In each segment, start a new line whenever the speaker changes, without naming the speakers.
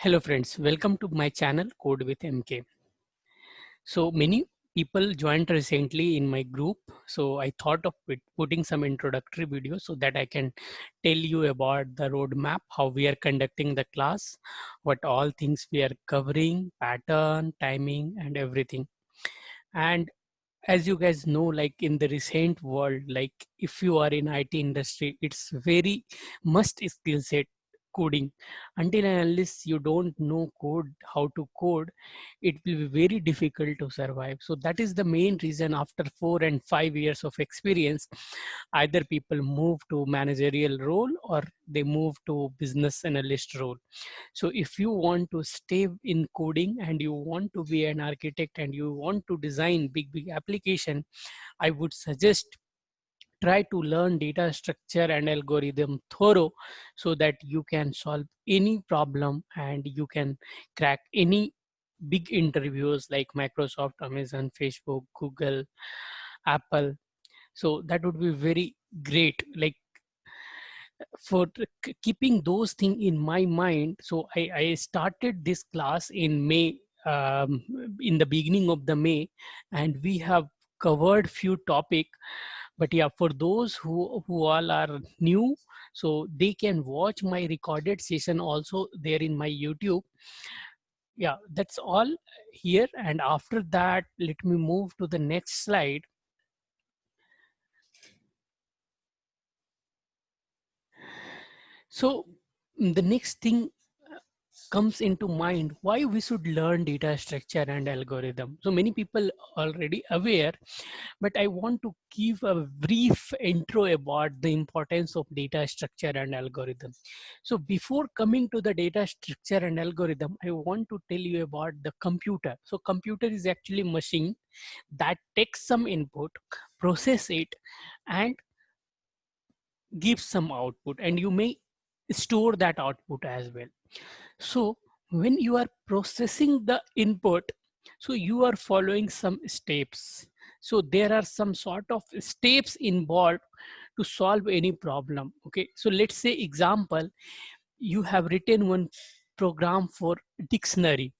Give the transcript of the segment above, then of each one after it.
Hello friends, welcome to my channel Code with MK. So many people joined recently in my group. So I thought of putting some introductory videos so that I can tell you about the roadmap, how we are conducting the class, what all things we are covering, pattern, timing and everything. And as you guys know, like in the recent world, like if you are in IT industry, it's very must skill set coding. Until and unless you don't know code, how to code, it will be very difficult to survive. So that is the main reason after 4 and 5 years of experience, either people move to managerial role or they move to business analyst role. So if you want to stay in coding and you want to be an architect and you want to design big application, I would suggest try to learn data structure and algorithm thorough so that you can solve any problem and you can crack any big interviews like Microsoft, Amazon, Facebook, Google, Apple. So that would be very great. Like for keeping those things in my mind, so I started this class in May, in the beginning of the May, and we have covered few topic. But yeah, for those who all are new, so they can watch my recorded session also there in my YouTube. Yeah, that's all here. And after that, let me move to the next slide. So the next thing comes into mind, why we should learn data structure and algorithm. So many people already aware, but I want to give a brief intro about the importance of data structure and algorithm. So before coming to the data structure and algorithm, I want to tell you about the computer. So computer is actually machine that takes some input, process it, and gives some output, and you may store that output as well. So when you are processing the input, so you are following some steps. So there are some sort of steps involved to solve any problem. Okay, so let's say example, you have written one program for dictionary.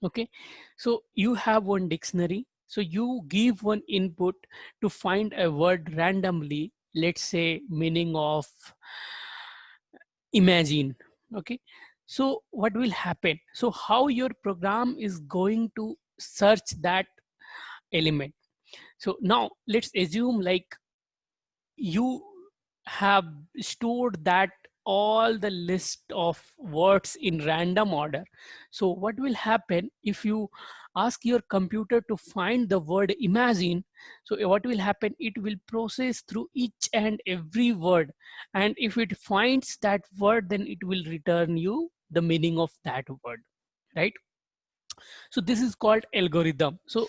Okay, so you have one dictionary, so you give one input to find a word randomly, let's say meaning of imagine. Okay, so what will happen, so how your program is going to search that element. So now let's assume like you have stored that all the list of words in random order. So what will happen if you ask your computer to find the word imagine, so what will happen, it will process through each and every word, and if it finds that word, then it will return you the meaning of that word, right? So this is called algorithm. So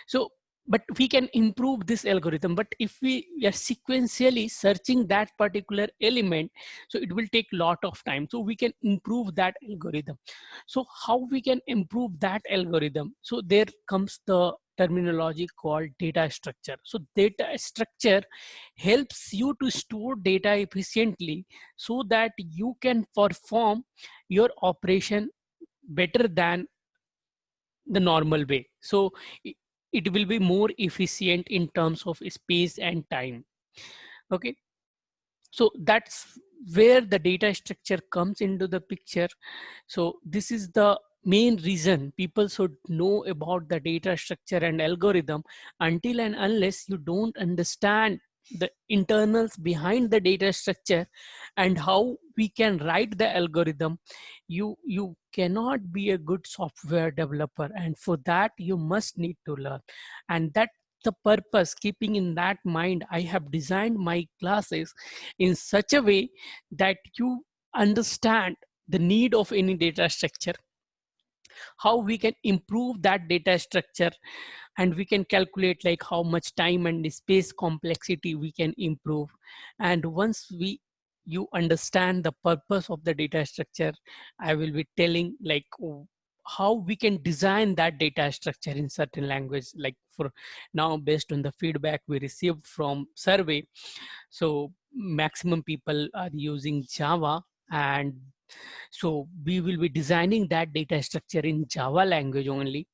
so but we can improve this algorithm, but if we are sequentially searching that particular element, so it will take lot of time, so we can improve that algorithm. So how we can improve that algorithm, so there comes the terminology called data structure. So data structure helps you to store data efficiently so that you can perform your operation better than the normal way. So it will be more efficient in terms of space and time. Okay, so that's where the data structure comes into the picture. So this is the main reason people should know about the data structure and algorithm. Until and unless you don't understand the internals behind the data structure and how we can write the algorithm, you cannot be a good software developer, and for that you must need to learn. And that the purpose, keeping in that mind, I have designed my classes in such a way that you understand the need of any data structure, how we can improve that data structure, and we can calculate like how much time and space complexity we can improve. And once you understand the purpose of the data structure, I will be telling like how we can design that data structure in certain language. Like for now, based on the feedback we received from survey, so maximum people are using Java, and So we will be designing that data structure in Java language only.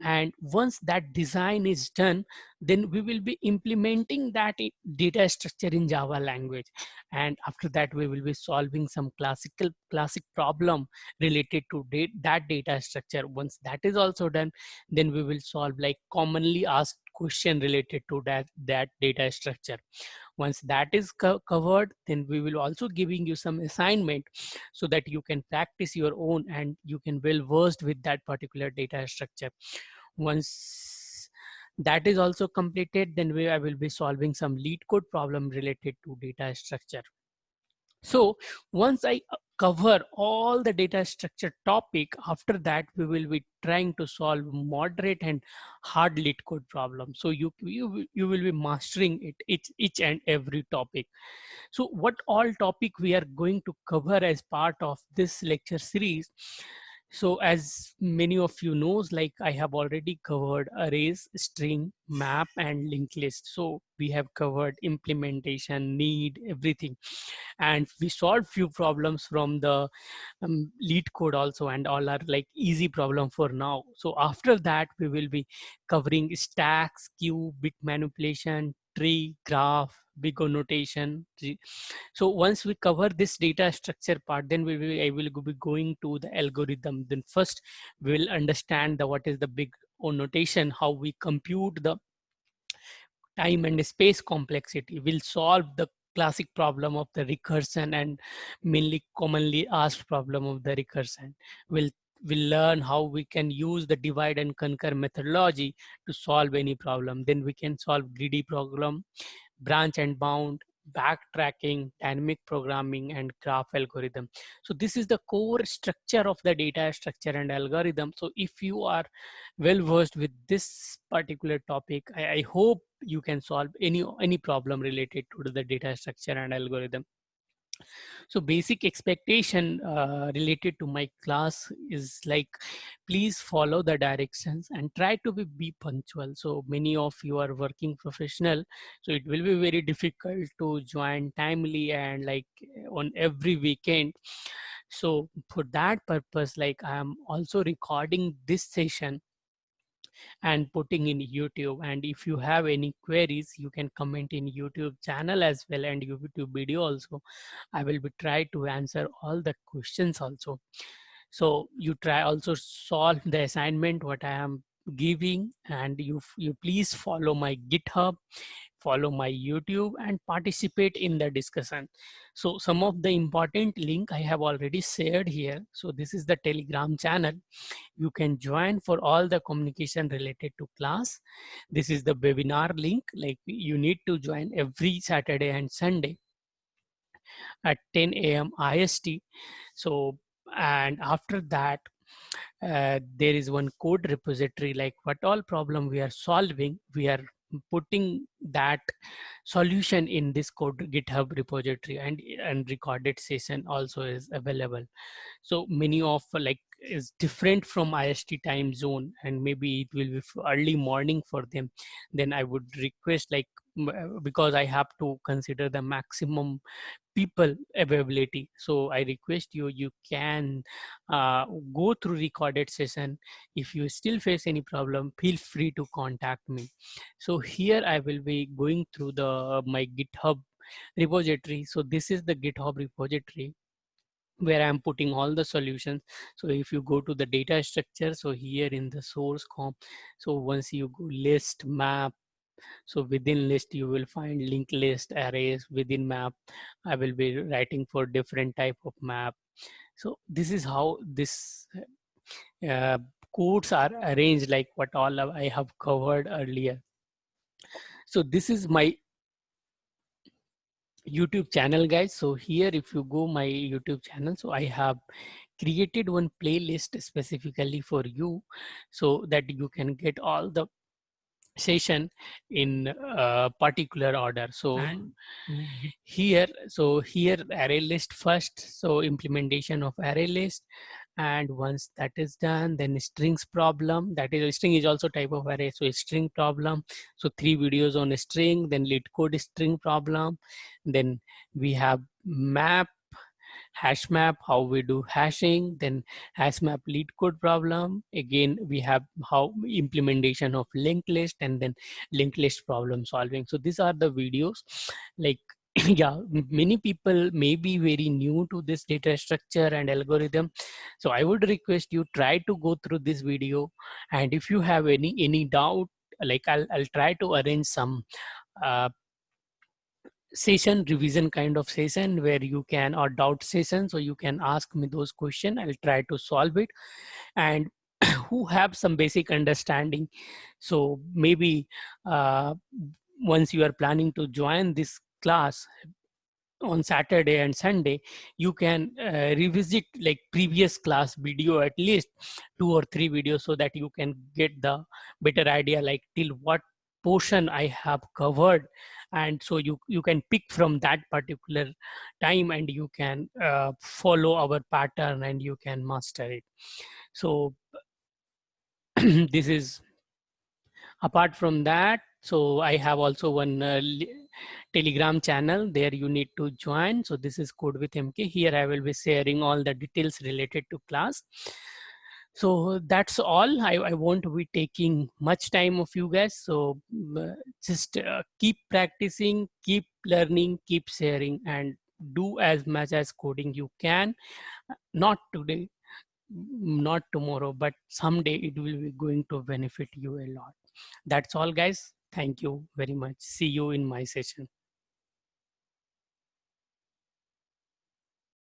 And once that design is done, then we will be implementing that data structure in Java language. And after that, we will be solving some classic problem related to that data structure. Once that is also done, then we will solve like commonly asked question related to that data structure. Once that is covered, then we will also giving you some assignment so that you can practice your own and you can well versed with that particular data structure. Once that is also completed, then I will be solving some lead code problem related to data structure. So once I cover all the data structure topic, after that we will be trying to solve moderate and hard lead code problem. So you will be mastering it each and every topic. So what all topic we are going to cover as part of this lecture series? So as many of you knows, like I have already covered arrays, string, map, and linked list. So we have covered implementation, need, everything. And we solved few problems from the lead code also, and all are like easy problem for now. So after that, we will be covering stacks, queue, bit manipulation, tree, graph, big O notation. So once we cover this data structure part, then I will be going to the algorithm. Then first we will understand the what is the big O notation, how we compute the time and space complexity. We'll solve the classic problem of the recursion and mainly commonly asked problem of the recursion. We'll learn how we can use the divide and conquer methodology to solve any problem. Then we can solve greedy problem, branch and bound, backtracking, dynamic programming, and graph algorithm. So this is the core structure of the data structure and algorithm. So if you are well versed with this particular topic, I hope you can solve any problem related to the data structure and algorithm. So basic expectation related to my class is like, please follow the directions and try to be punctual. So many of you are working professional, so it will be very difficult to join timely and like on every weekend. So for that purpose, like I am also recording this session and putting in YouTube. And if you have any queries, you can comment in YouTube channel as well and YouTube video also. I will be try to answer all the questions also. So you try also solve the assignment what I am giving, and you please follow my GitHub, follow my YouTube, and participate in the discussion. So some of the important link I have already shared here. So this is the Telegram channel. You can join for all the communication related to class. This is the webinar link. Like you need to join every Saturday and Sunday at 10 a.m. IST. So, and after that, there is one code repository, like what all problem we are solving, we are putting that solution in this code GitHub repository, and recorded session also is available. So many of like is different from IST time zone, and maybe it will be early morning for them. Then I would request like because I have to consider the maximum people availability. So I request you can go through recorded session. If you still face any problem, feel free to contact me. So here I will be going through the my GitHub repository. So this is the GitHub repository where I'm putting all the solutions. So if you go to the data structure, so here in the source comp, so once you go list map, so within list you will find linked list, arrays. Within map I will be writing for different type of map. So this is how this uh, codes are arranged, like what all I have covered earlier. So this is my YouTube channel, guys. So here if you go my YouTube channel, so I have created one playlist specifically for you so that you can get all the session in a particular order. So here array list first, so implementation of array list. And once that is done, then strings problem, that is string is also type of array, so string problem. So 3 videos on a string, then lead code string problem. Then we have map, hash map, how we do hashing, then hash map lead code problem. Again, we have how implementation of linked list, and then linked list problem solving. So these are the videos. Like yeah, many people may be very new to this data structure and algorithm. So I would request you try to go through this video, and if you have any doubt, like I'll try to arrange some uh, session, revision kind of session, where you can, or doubt session, so you can ask me those questions. I'll try to solve it. And who have some basic understanding, so maybe once you are planning to join this class on Saturday and Sunday, you can revisit like previous class video, at least 2 or 3 videos, so that you can get the better idea like till what portion I have covered. And so you can pick from that particular time, and you can follow our pattern, and you can master it. So this is, apart from that, so I have also one Telegram channel, there you need to join. So this is Code with MK. Here I will be sharing all the details related to class. So that's all. I won't be taking much time of you guys. So just keep practicing, keep learning, keep sharing, and do as much as coding you can. Not today, not tomorrow, but someday it will be going to benefit you a lot. That's all, guys. Thank you very much. See you in my session.